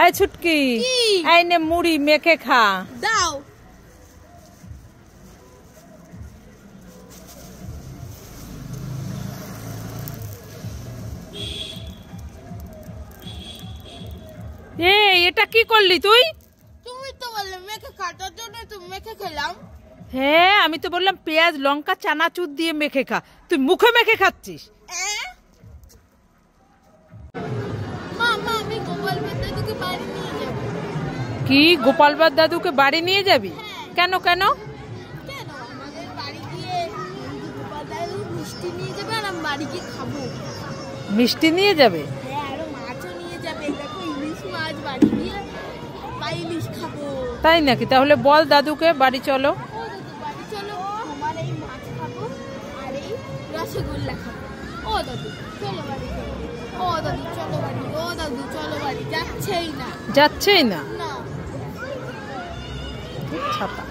এই ছুটকি, এই নে মুড়ি মেখে খা। দাও। এটা কি করলি তুই? তুমি তো বললে মেখে খাওয়ার জন্য, তো মেখে খেলাম। হ্যাঁ, আমি তো বললাম পেঁয়াজ লঙ্কা চানাচুর দিয়ে মেখে খা, তুই মুখে মেখে খাচ্ছিস। কি গোপালবার দাদুকে বাড়ি নিয়ে যাবি? কেন কেন? আমাদের বাড়ি গিয়ে গোপাল দাদু মিষ্টি নিয়ে যাবে আর আমি বাড়ি গিয়ে খাবো। মিষ্টি নিয়ে যাবে? হ্যাঁ, আর মাছও নিয়ে যাবে। দেখো ইলিশ মাছ, বাড়ি গিয়ে ইলিশ খাবো। তাই নাকি? তাহলে বল দাদুকে বাড়ি চলো। ও দাদু বাড়ি চলো, তোমার এই মাছ খাবো আর এই রসগোল্লা খাবো। ও দাদু চলো বাড়ি চলো। ও দাদু চলো বাড়ি। ও দাদু চলো বাড়ি। যাচ্ছেই না। যাচ্ছেই না? না। ছাপা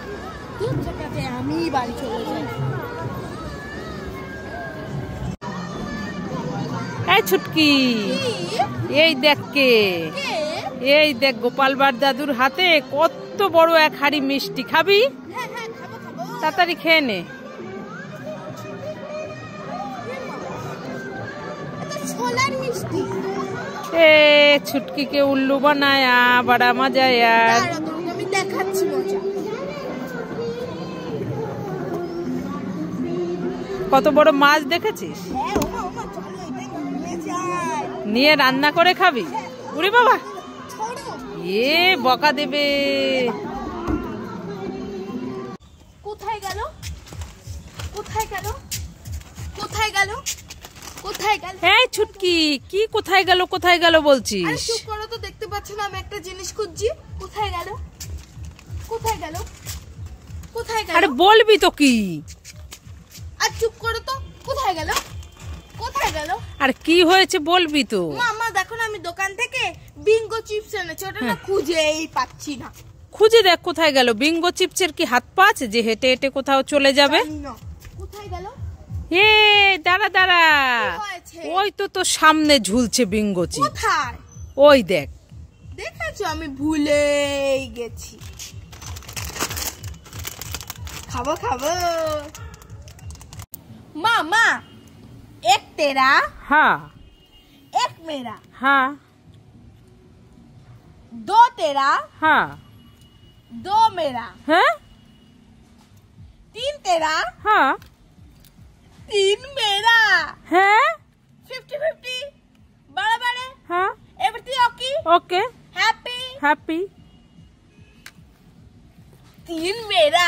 তুই ছাপাতে আমি বাড়ি চলে যাই। এই ছুটকি, এই দেখ কে, এই দেখ গোপালবার দাদুর হাতে কত বড় এক হাড়ি মিষ্টি। খাবি? হ্যাঁ হ্যাঁ খাবো খাবো। তাড়াতাড়ি খেয়ে নে। ছোলার মিষ্টি। এ ছুটকিকে উল্লু বানায়, বড়া মজা यार। আমি দেখাচ্ছি মজা। কত বড় মাছ দেখেছিস? নিয়ে রান্না করে খাবি? উরে বাবা, এ বকা দেবে। কোথায় গেল? কোথায় গেল? কোথায় গেল? কোথায় গেল? এই ছুটকি, কি কোথায় গেল কোথায় গেল বলছিস? আরে চুপ করো তো, দেখতে পাচ্ছ না আমি একটা জিনিস খুঁজছি। কোথায় গেল? কোথায় গেল? কোথায় গেল? আরে বলবি তো কি? আর চুপ করো তো, কোথায় গেল? কোথায় গেল? আর কি হয়েছে বলবি তো। মামা দেখো না, আমি দোকান থেকে বিঙ্গো চিপস এনেছি, ওটা না খুঁজেই পাচ্ছি না। খুঁজে দেখ কোথায় গেল। বিঙ্গো চিপসের কি হাত পা আছে যে হেঁটে হেঁটে কোথাও চলে যাবে? কোথায় গেল? এ দাঁড়া দাঁড়া, ওই তো তোর সামনে ঝুলছে বিঙ্গো চিপস। কোথায়? ওই দেখ। দেখেছো, আমি ভুলেই গেছি। খাবো খাবো। मामा, एक तेरा, हाँ, एक मेरा, हाँ, दो तेरा, हाँ, दो मेरा, हैं? तीन तेरा, हाँ, तीन मेरा, हैं? 50-50, बड़े हाँ, everything okay, okay, happy, happy. तीन मेरा।